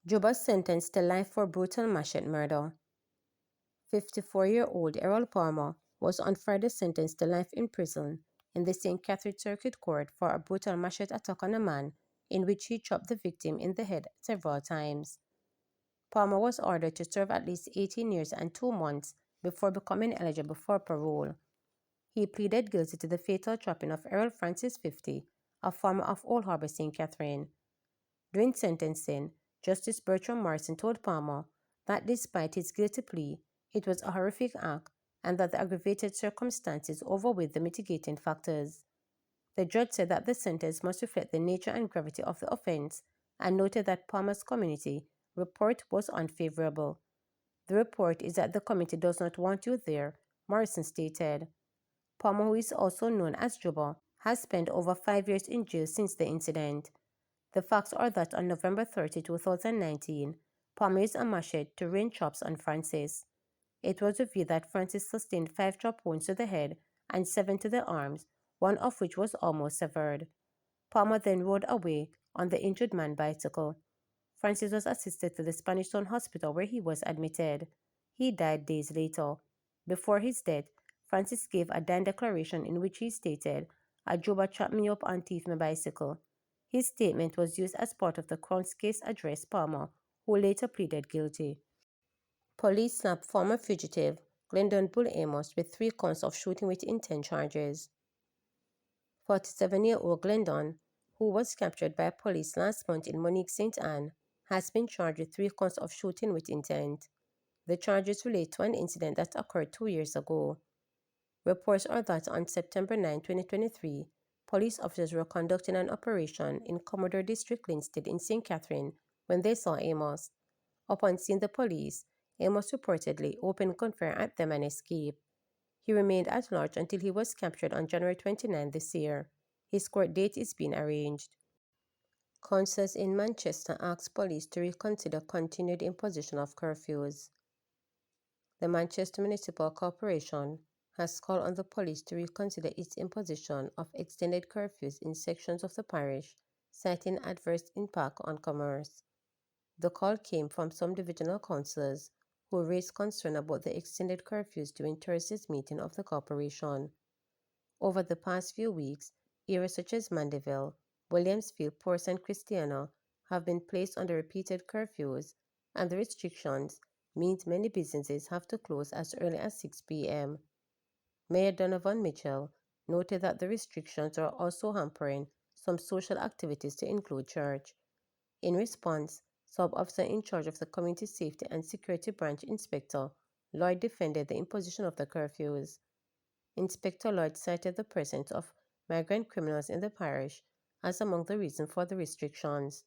Juba sentenced to life for brutal machete murder. 54-year-old Errol Palmer was on Friday sentenced to life in prison in the St. Catherine Circuit Court for a brutal machete attack on a man in which he chopped the victim in the head several times. Palmer was ordered to serve at least 18 years and 2 months before becoming eligible for parole. He pleaded guilty to the fatal chopping of Errol Francis 50, a farmer of Old Harbour, St. Catherine. During sentencing, Justice Bertram Morrison told Palmer that despite his guilty plea, it was a horrific act and that the aggravated circumstances outweighed the mitigating factors. The judge said that the sentence must reflect the nature and gravity of the offense and noted that Palmer's community report was unfavorable. The report is that the committee does not want you there, Morrison stated. Palmer, who is also known as Juba, has spent over 5 years in jail since the incident. The facts are that on November 30, 2019, Palmer used a machete to rain chops on Francis. It was revealed that Francis sustained 5 chop wounds to the head and 7 to the arms, one of which was almost severed. Palmer then rode away on the injured man's bicycle. Francis was assisted to the Spanish Town Hospital where he was admitted. He died days later. Before his death, Francis gave a dying declaration in which he stated, "A Juba chopped me up and thieved my bicycle." His statement was used as part of the Crown's case against Palmer, who later pleaded guilty. Police slapped former fugitive Glendon Bull Amos with 3 counts of shooting with intent charges. 47-year-old Glendon, who was captured by police last month in Monique St. Anne, has been charged with 3 counts of shooting with intent. The charges relate to an incident that occurred 2 years ago. Reports are that on September 9, 2023, police officers were conducting an operation in Commodore District Linstead in St. Catherine when they saw Amos. Upon seeing the police, Amos reportedly opened gunfire at them and escaped. He remained at large until he was captured on January 29 this year. His court date is being arranged. Councillors in Manchester asked police to reconsider continued imposition of curfews. The Manchester Municipal Corporation has called on the police to reconsider its imposition of extended curfews in sections of the parish, citing adverse impact on commerce. The call came from some divisional councillors who raised concern about the extended curfews during Thursday's meeting of the corporation. Over the past few weeks, areas such as Mandeville, Williamsfield, Ports and Christiana have been placed under repeated curfews, and the restrictions means many businesses have to close as early as 6 p.m. Mayor Donovan Mitchell noted that the restrictions are also hampering some social activities to include church. In response, Sub-Officer in charge of the Community Safety and Security Branch Inspector Lloyd defended the imposition of the curfews. Inspector Lloyd cited the presence of migrant criminals in the parish as among the reasons for the restrictions.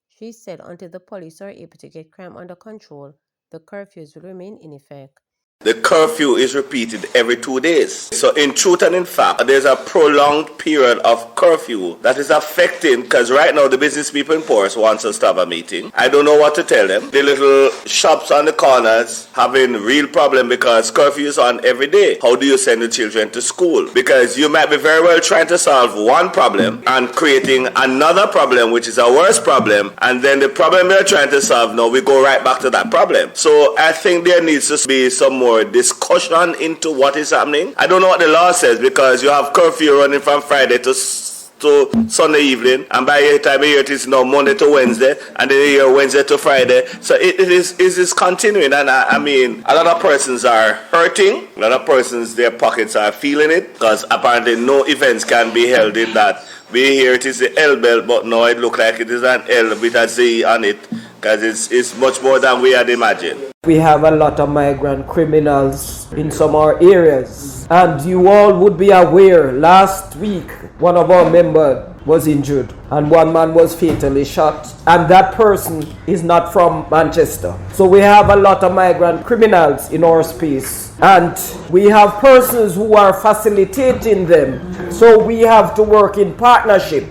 She said until the police are able to get crime under control, the curfews will remain in effect. The curfew is repeated every 2 days. So in truth and in fact, there's a prolonged period of curfew that is affecting, because right now the business people in Ports wants us to have a meeting. I don't know what to tell them. The little shops on the corners having real problem because curfew is on every day. How do you send the children to school? Because you might be very well trying to solve one problem and creating another problem, which is a worse problem, and then the problem you're trying to solve now, we go right back to that problem. So I think there needs to be some more discussion into what is happening. I don't know what the law says, because you have curfew running from Friday to Sunday evening, and by the time you hear it is now Monday to Wednesday, and then you hear Wednesday to Friday. So it is continuing, and I mean, a lot of persons are hurting. A lot of persons, their pockets are feeling it, because apparently no events can be held in that. We hear it is the L belt, but no, it looks like it is an L with a Z on it, because it's much more than we had imagined. We have a lot of migrant criminals in some of our areas, and you all would be aware last week one of our members was injured and one man was fatally shot, and that person is not from Manchester. So we have a lot of migrant criminals in our space, and we have persons who are facilitating them. So we have to work in partnership,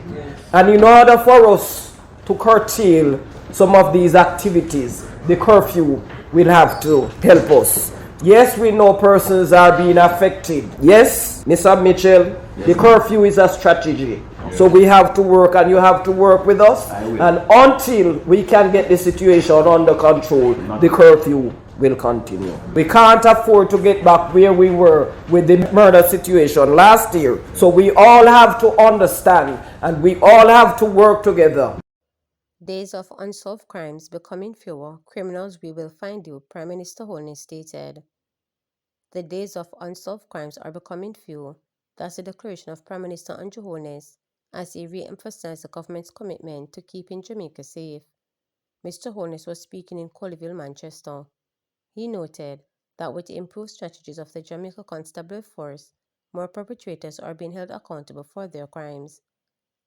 and in order for us to curtail some of these activities, the curfew will have to help us. Yes, we know persons are being affected. Yes, Mr. Mitchell, the curfew is a strategy. So we have to work and you have to work with us. And until we can get the situation under control, the curfew will continue. We can't afford to get back where we were with the murder situation last year. So we all have to understand and we all have to work together. Days of unsolved crimes becoming fewer, criminals we will find you, Prime Minister Holness stated. The days of unsolved crimes are becoming few. That's the declaration of Prime Minister Andrew Holness as he re-emphasized the government's commitment to keeping Jamaica safe. Mr. Holness was speaking in Colleyville, Manchester. He noted that with the improved strategies of the Jamaica Constabulary Force, more perpetrators are being held accountable for their crimes.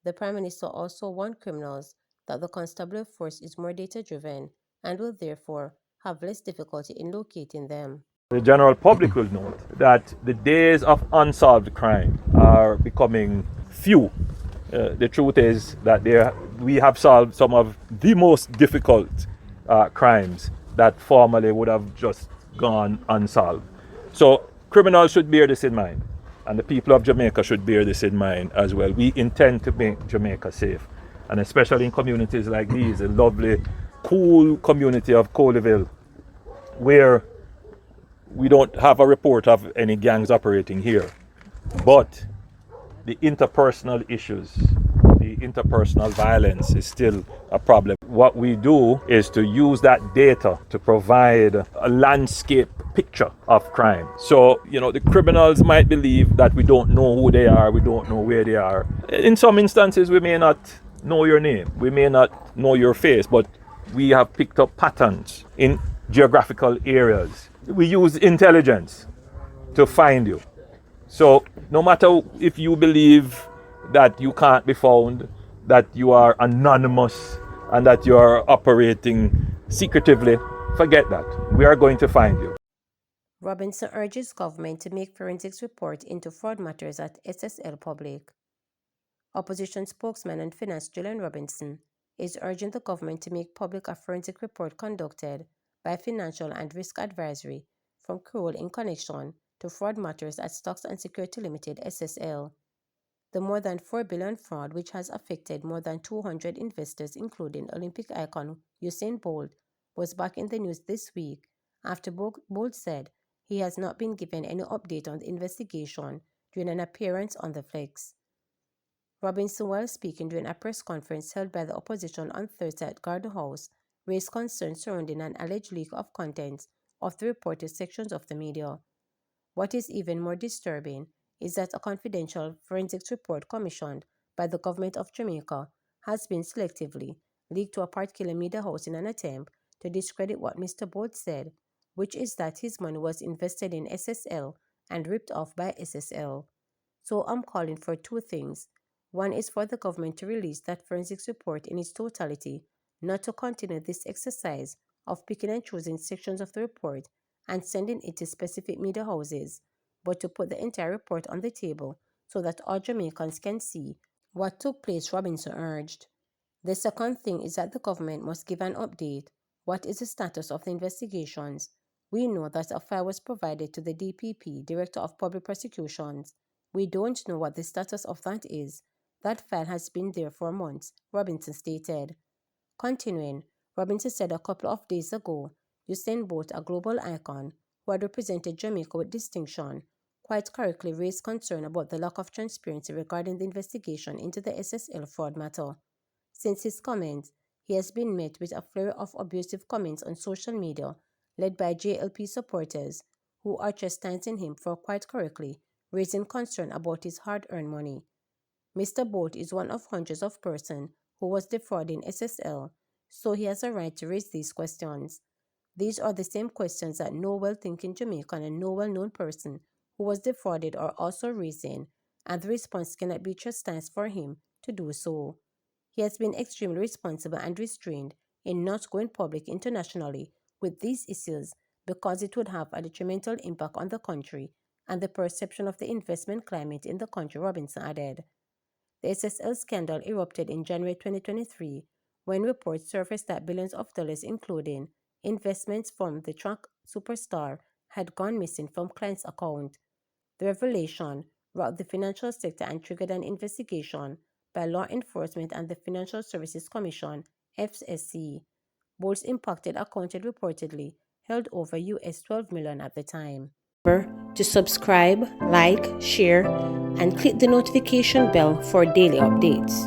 The Prime Minister also warned criminals that the constabulary force is more data-driven and will therefore have less difficulty in locating them. The general public will note that the days of unsolved crime are becoming few. The truth is that we have solved some of the most difficult crimes that formerly would have just gone unsolved. So criminals should bear this in mind, and the people of Jamaica should bear this in mind as well. We intend to make Jamaica safe, and especially in communities like these, a lovely, cool community of Colleyville, where we don't have a report of any gangs operating here. But the interpersonal issues, the interpersonal violence is still a problem. What we do is to use that data to provide a landscape picture of crime. So, the criminals might believe that we don't know who they are, we don't know where they are. In some instances, we may not know your name, we may not know your face, but we have picked up patterns in geographical areas. We use intelligence to find you. So no matter if you believe that you can't be found, that you are anonymous, and that you are operating secretively, forget that. We are going to find you. Robinson urges government to make forensics report into fraud matters at SSL public. Opposition spokesman and finance Julian Robinson is urging the government to make public a forensic report conducted by Financial and Risk Advisory from Kroll in connection to fraud matters at Stocks and Security Limited SSL. The more than $4 billion fraud, which has affected more than 200 investors, including Olympic icon Usain Bolt, was back in the news this week after Bolt said he has not been given any update on the investigation during an appearance on the Flex. Robinson, while speaking during a press conference held by the opposition on Thursday at Garden House, raised concerns surrounding an alleged leak of contents of the report to sections of the media. What is even more disturbing is that a confidential forensics report commissioned by the government of Jamaica has been selectively leaked to a particular media house in an attempt to discredit what Mr. Bolt said, which is that his money was invested in SSL and ripped off by SSL. So I'm calling for two things. One is for the government to release that forensics report in its totality, not to continue this exercise of picking and choosing sections of the report and sending it to specific media houses, but to put the entire report on the table so that all Jamaicans can see what took place, Robinson urged. The second thing is that the government must give an update. What is the status of the investigations? We know that a file was provided to the DPP, Director of Public Prosecutions. We don't know what the status of that is. That file has been there for months, Robinson stated. Continuing, Robinson said a couple of days ago, Usain Bolt, a global icon who had represented Jamaica with distinction, quite correctly raised concern about the lack of transparency regarding the investigation into the SSL fraud matter. Since his comments, he has been met with a flurry of abusive comments on social media, led by JLP supporters, who are chastising him for quite correctly raising concern about his hard-earned money. Mr. Bolt is one of hundreds of persons who was defrauding SSL, so he has a right to raise these questions. These are the same questions that no well-thinking Jamaican and no well-known person who was defrauded are also raising, and the response cannot be chastised for him to do so. He has been extremely responsible and restrained in not going public internationally with these issues because it would have a detrimental impact on the country and the perception of the investment climate in the country, Robinson added. The SSL scandal erupted in January 2023 when reports surfaced that billions of dollars, including investments from the track superstar had gone missing from clients' accounts. The revelation rocked the financial sector and triggered an investigation by law enforcement and the Financial Services Commission (FSC). Bold's impacted account had reportedly held over US $12 million at the time. Remember to subscribe, like, share, and click the notification bell for daily updates.